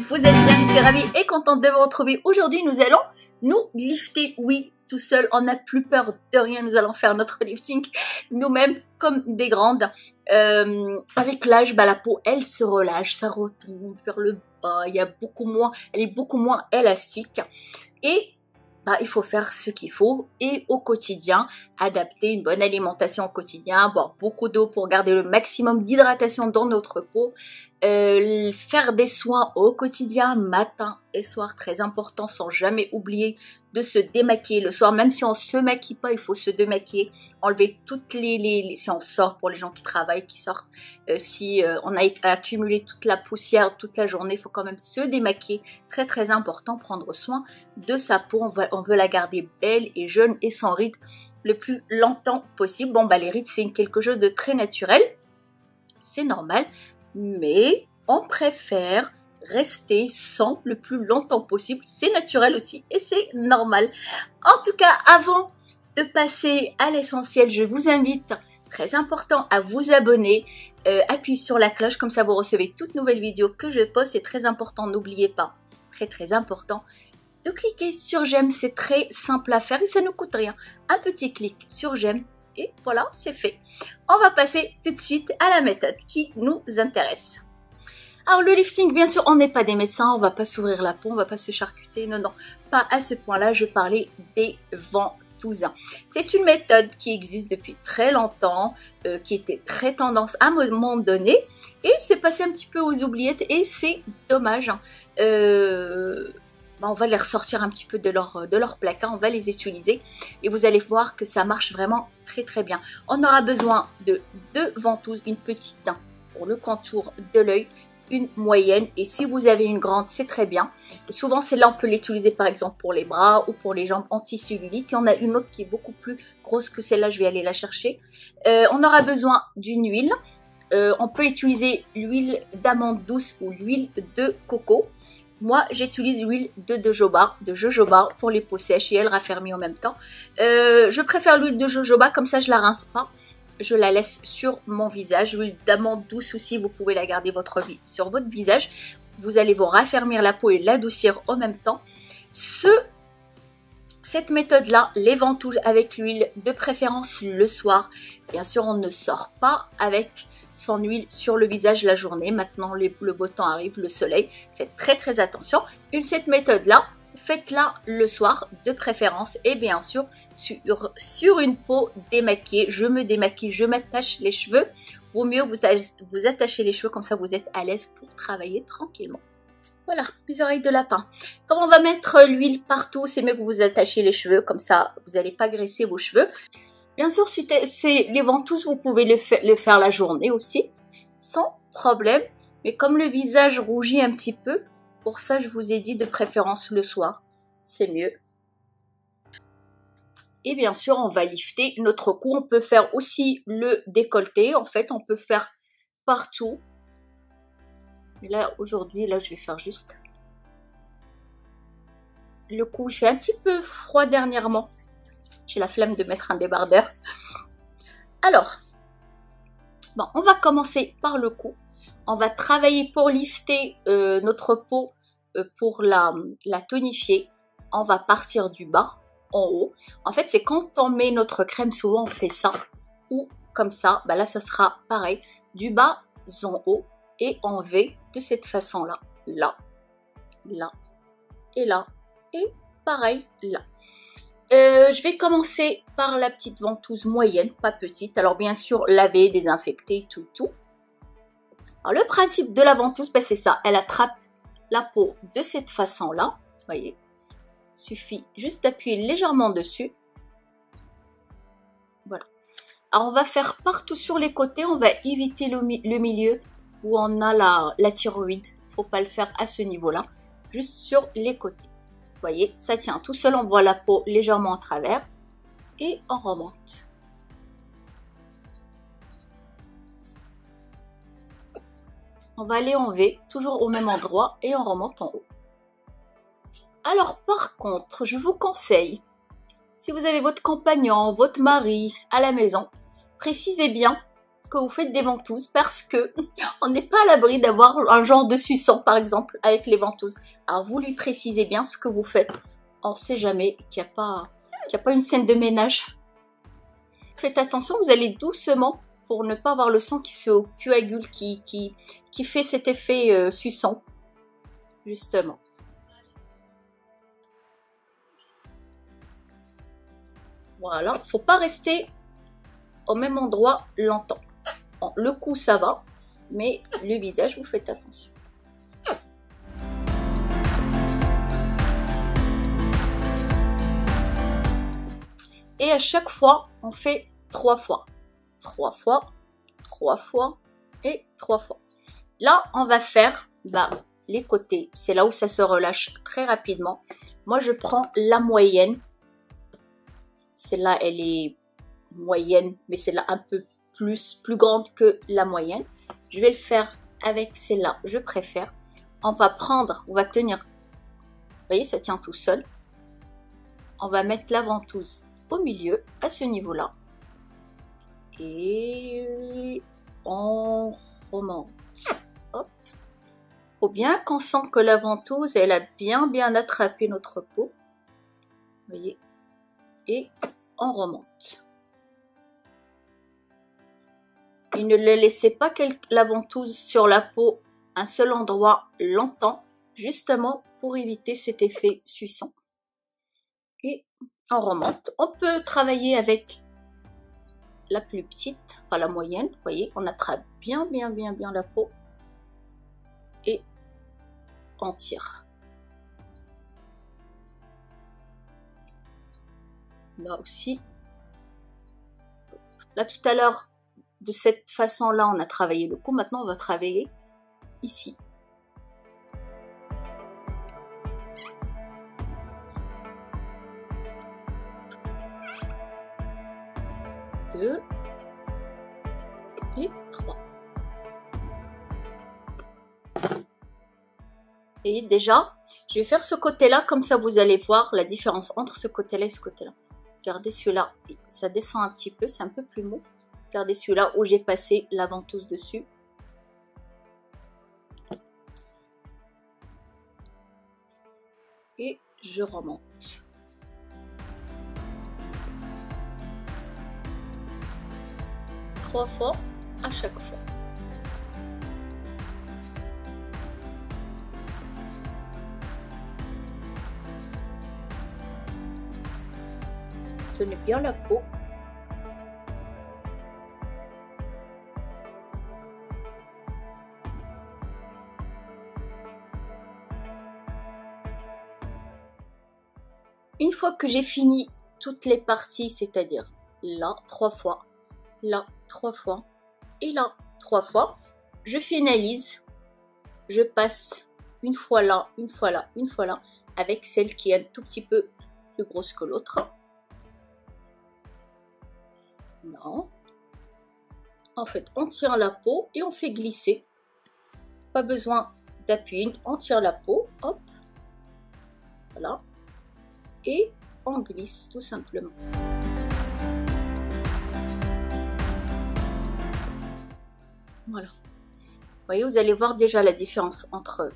vous allez bien, je suis ravie et contente de vous retrouver. Aujourd'hui, nous allons nous lifter, oui, tout seul, on n'a plus peur de rien, nous allons faire notre lifting nous-mêmes comme des grandes. Avec l'âge, la peau, elle se relâche, ça retombe vers le bas, il y a beaucoup moins, elle est beaucoup moins élastique et il faut faire ce qu'il faut et au quotidien, adapter une bonne alimentation au quotidien, boire beaucoup d'eau pour garder le maximum d'hydratation dans notre peau, faire des soins au quotidien, matin et soir, très important, sans jamais oublier de se démaquiller le soir, même si on ne se maquille pas, il faut se démaquiller, enlever toutes si on sort pour les gens qui travaillent, qui sortent, si on a accumulé toute la poussière toute la journée, il faut quand même se démaquiller, très très important, prendre soin de sa peau, on veut la garder belle et jeune et sans rides le plus longtemps possible. Les rides c'est quelque chose de très naturel, c'est normal, mais on préfère rester sans le plus longtemps possible, c'est naturel aussi et c'est normal. En tout cas, avant de passer à l'essentiel, je vous invite, très important, à vous abonner, appuyez sur la cloche, comme ça vous recevez toute nouvelle vidéo que je poste, c'est très important, n'oubliez pas, très très important, de cliquer sur j'aime, c'est très simple à faire et ça ne coûte rien, un petit clic sur j'aime et voilà, c'est fait. On va passer tout de suite à la méthode qui nous intéresse. Alors le lifting, bien sûr, on n'est pas des médecins, on va pas s'ouvrir la peau, on va pas se charcuter, non, pas à ce point-là, je parlais des ventouses. C'est une méthode qui existe depuis très longtemps, qui était très tendance à un moment donné, et c'est passé un petit peu aux oubliettes, et c'est dommage. On va les ressortir un petit peu de leur placard, on va les utiliser, et vous allez voir que ça marche vraiment très très bien. On aura besoin de 2 ventouses, une petite pour le contour de l'œil, une moyenne, et si vous avez une grande c'est très bien. Souvent celle-là on peut l'utiliser par exemple pour les bras ou pour les jambes anti-cellulite. Il y en a une autre qui est beaucoup plus grosse que celle-là, je vais aller la chercher. On aura besoin d'une huile, on peut utiliser l'huile d'amande douce ou l'huile de coco. Moi j'utilise l'huile de jojoba pour les peaux sèches et elle raffermit en même temps. Je préfère l'huile de jojoba, comme ça je la rince pas, je la laisse sur mon visage. L'huile d'amande douce aussi, vous pouvez la garder sur votre visage. Vous allez vous raffermir la peau et l'adoucir en même temps. Cette méthode-là, les ventouses avec l'huile, de préférence le soir. Bien sûr, on ne sort pas avec son huile sur le visage la journée. Maintenant, le beau temps arrive, le soleil. Faites très très attention. Cette méthode-là, faites-la le soir de préférence et bien sûr sur une peau démaquillée. Je me démaquille, je m'attache les cheveux. Vaut mieux vous attacher les cheveux, comme ça vous êtes à l'aise pour travailler tranquillement. Voilà, mes oreilles de lapin. Comme on va mettre l'huile partout, c'est mieux que vous attachiez les cheveux, comme ça vous n'allez pas graisser vos cheveux. Bien sûr, les ventouses, vous pouvez les faire la journée aussi, sans problème. Mais comme le visage rougit un petit peu, pour ça, je vous ai dit de préférence le soir, c'est mieux. Et bien sûr, on va lifter notre cou. On peut faire aussi le décolleté. En fait, on peut faire partout. Mais là, aujourd'hui, je vais faire juste le cou. Il fait un petit peu froid dernièrement. J'ai la flemme de mettre un débardeur. Alors, on va commencer par le cou. On va travailler pour lifter notre peau, pour la tonifier. On va partir du bas en haut. En fait, c'est quand on met notre crème, souvent on fait ça. Ou comme ça, là ça sera pareil. Du bas en haut et en V de cette façon-là. Là, là et là. Et pareil là. Je vais commencer par la petite ventouse moyenne, pas petite. Alors bien sûr, laver, désinfecter, tout. Alors le principe de la ventouse, c'est ça. Elle attrape la peau de cette façon-là. Voyez, suffit juste d'appuyer légèrement dessus. Voilà. Alors on va faire partout sur les côtés. On va éviter le milieu où on a la thyroïde. Faut pas le faire à ce niveau-là. Juste sur les côtés. Vous voyez, ça tient tout seul, on voit la peau légèrement en travers et on remonte. On va aller en V, toujours au même endroit et on remonte en haut. Alors par contre, je vous conseille, si vous avez votre compagnon, votre mari à la maison, précisez bien que vous faites des ventouses parce que on n'est pas à l'abri d'avoir un genre de suçant par exemple avec les ventouses. Alors vous lui précisez bien ce que vous faites. On ne sait jamais qu'il n'y a pas une scène de ménage. Faites attention, vous allez doucement pour ne pas avoir le sang qui se coagule, qui fait cet effet suçant, justement. Voilà, il ne faut pas rester au même endroit longtemps. Bon, le cou ça va, mais le visage, vous faites attention. Et à chaque fois, on fait 3 fois. 3 fois, 3 fois et 3 fois. Là, on va faire les côtés. C'est là où ça se relâche très rapidement. Moi, je prends la moyenne. Celle-là, elle est moyenne, mais celle-là un peu plus grande que la moyenne. Je vais le faire avec celle-là, je préfère. On va tenir, vous voyez, ça tient tout seul. On va mettre la ventouse au milieu, à ce niveau-là. Et on remonte. Hop. Faut bien qu'on sent que la ventouse, elle a bien attrapé notre peau. Vous voyez. Et on remonte. Et ne laissez pas la ventouse sur la peau un seul endroit longtemps, justement pour éviter cet effet suçant. Et on remonte. On peut travailler avec la plus petite, enfin la moyenne. Vous voyez, on attrape bien la peau et on tire. Là aussi. Là tout à l'heure, de cette façon-là, on a travaillé le cou. Maintenant, on va travailler ici. Deux et 3. Et déjà, je vais faire ce côté-là, comme ça vous allez voir la différence entre ce côté-là et ce côté-là. Regardez celui-là, ça descend un petit peu, c'est un peu plus mou. Regardez celui-là où j'ai passé la ventouse dessus. Et je remonte. Trois fois à chaque fois. Tenez bien la peau. Une fois que j'ai fini toutes les parties, c'est-à-dire là 3 fois, là 3 fois et là 3 fois, je finalise. Je passe une fois là, une fois là, une fois là, avec celle qui est un tout petit peu plus grosse que l'autre. Non. En fait, on tire la peau et on fait glisser. Pas besoin d'appuyer, on tire la peau, hop, voilà. Et on glisse tout simplement. Voilà. Vous voyez, vous allez voir déjà la différence entre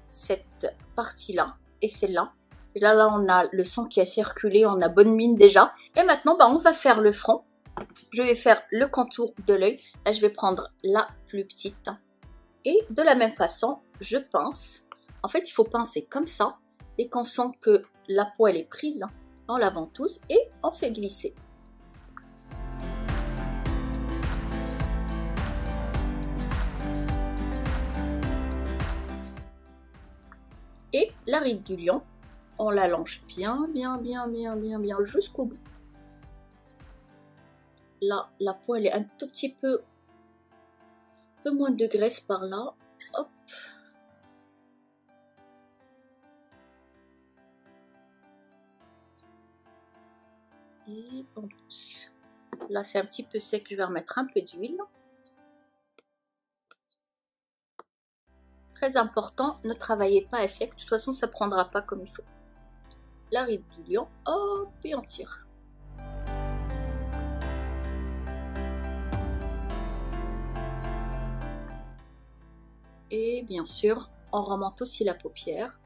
cette partie-là et celle-là. Et là, on a le sang qui a circulé, on a bonne mine déjà. Et maintenant, on va faire le front. Je vais faire le contour de l'œil. Là, je vais prendre la plus petite. Et de la même façon, je pince. En fait, il faut pincer comme ça. Et qu'on sent que la peau, elle est prise dans la ventouse. Et on fait glisser. Et la ride du lion, on la longe bien jusqu'au bout. Là, la peau, elle est un tout petit peu moins de graisse par là. Hop. Et on pousse. Là, c'est un petit peu sec, je vais remettre un peu d'huile. Très important, ne travaillez pas à sec, de toute façon, ça ne prendra pas comme il faut. La ride du lion, hop, et on tire. Et bien sûr, on remonte aussi la paupière.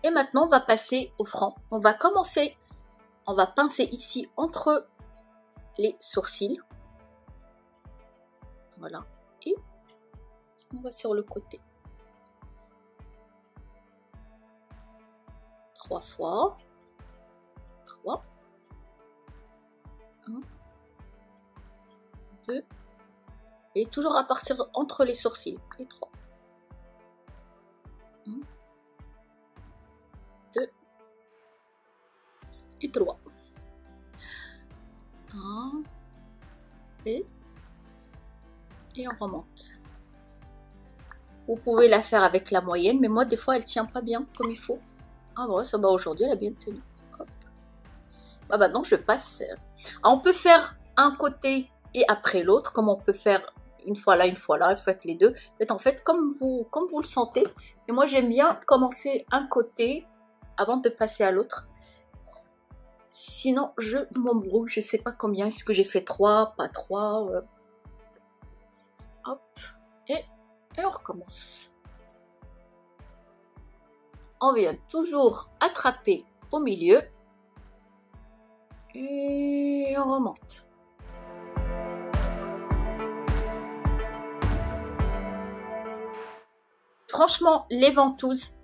Et maintenant, on va passer au front. On va commencer, on va pincer ici entre les sourcils. Voilà. Et on va sur le côté. 3 fois. 3. 1. 2. Et toujours à partir entre les sourcils. Et 3. 1. 2. Et 3. 1. Et on remonte. Vous pouvez la faire avec la moyenne, mais moi des fois elle tient pas bien comme il faut. Ah ouais, ça va, aujourd'hui elle a bien tenu. Hop. Bah maintenant je passe. Alors, on peut faire un côté et après l'autre, comme on peut faire une fois là, faites les deux. Faites en fait comme vous le sentez. Et moi j'aime bien commencer un côté avant de passer à l'autre. Sinon je m'embrouille, je sais pas combien. Est-ce que j'ai fait 3, pas 3 Hop. Et on recommence. On vient toujours attraper au milieu. Et on remonte. Franchement, les ventouses,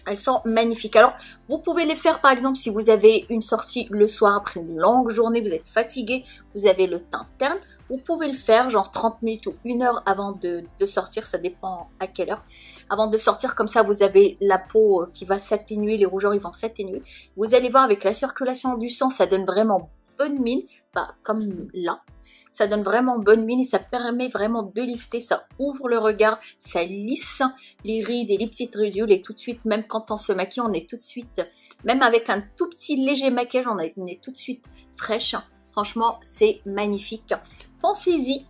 elles sont magnifiques. Alors, vous pouvez les faire par exemple si vous avez une sortie le soir après une longue journée, vous êtes fatigué, vous avez le teint terne. Vous pouvez le faire genre 30 minutes ou 1 heure avant de sortir, ça dépend à quelle heure. Avant de sortir, comme ça vous avez la peau qui va s'atténuer, les rougeurs ils vont s'atténuer. Vous allez voir avec la circulation du sang, ça donne vraiment bonne mine, bah, comme là. Ça donne vraiment bonne mine et ça permet vraiment de lifter, ça ouvre le regard, ça lisse les rides et les petites ridules et tout de suite, même quand on se maquille, on est tout de suite, même avec un tout petit léger maquillage, on est tout de suite fraîche. Franchement, c'est magnifique. Pensez-y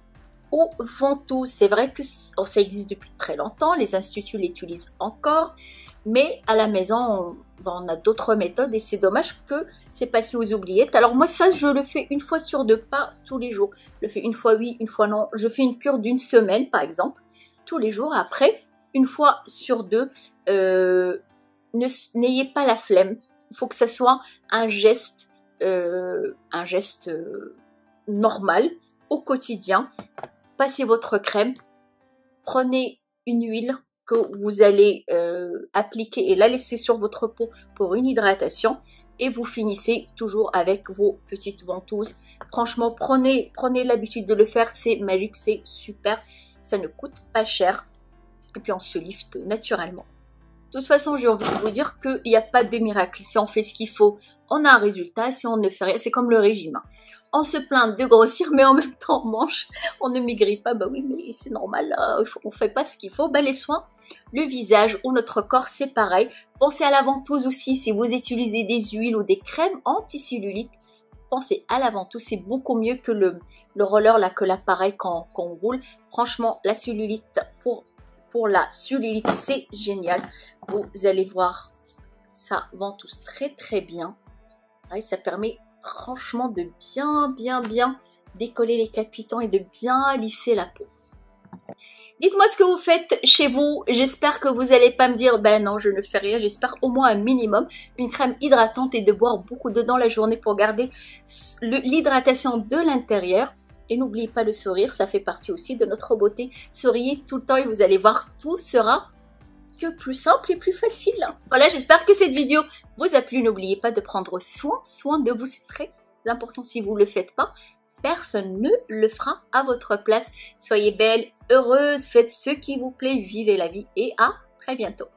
aux ventouses. C'est vrai que ça existe depuis très longtemps. Les instituts l'utilisent encore. Mais à la maison, on a d'autres méthodes. Et c'est dommage que c'est passé aux oubliettes. Alors moi, ça, je le fais une fois sur 2, pas tous les jours. Je le fais une fois oui, une fois non. Je fais une cure d'1 semaine, par exemple. Tous les jours. Après, une fois sur 2, n'ayez pas la flemme. Il faut que ça soit un geste normal au quotidien. Passez votre crème, prenez une huile que vous allez appliquer et la laisser sur votre peau pour une hydratation et vous finissez toujours avec vos petites ventouses. Franchement, prenez l'habitude de le faire, c'est magique, c'est super, ça ne coûte pas cher et puis on se lifte naturellement. De toute façon, j'ai envie de vous dire qu'il n'y a pas de miracle. Si on fait ce qu'il faut, on a un résultat. Si on ne fait rien, c'est comme le régime. On se plaint de grossir, mais en même temps, on mange. On ne maigrit pas. Bah oui, mais c'est normal. On ne fait pas ce qu'il faut. Bah, les soins, le visage ou notre corps, c'est pareil. Pensez à la ventouse aussi. Si vous utilisez des huiles ou des crèmes anti-cellulite, pensez à la ventouse. C'est beaucoup mieux que le roller, là, que l'appareil quand on roule. Franchement, la cellulite pour la cellulite, c'est génial. Vous allez voir, ça ventouse très très bien. Et ça permet franchement de bien décoller les capitans et de bien lisser la peau. Dites-moi ce que vous faites chez vous. J'espère que vous n'allez pas me dire ben non, je ne fais rien. J'espère au moins un minimum, une crème hydratante et de boire beaucoup d'eau dans la journée pour garder l'hydratation de l'intérieur. Et n'oubliez pas le sourire, ça fait partie aussi de notre beauté. Souriez tout le temps et vous allez voir, tout sera que plus simple et plus facile. Voilà, j'espère que cette vidéo vous a plu. N'oubliez pas de prendre soin de vous, c'est très important. Si vous ne le faites pas, personne ne le fera à votre place. Soyez belle, heureuse, faites ce qui vous plaît, vivez la vie et à très bientôt.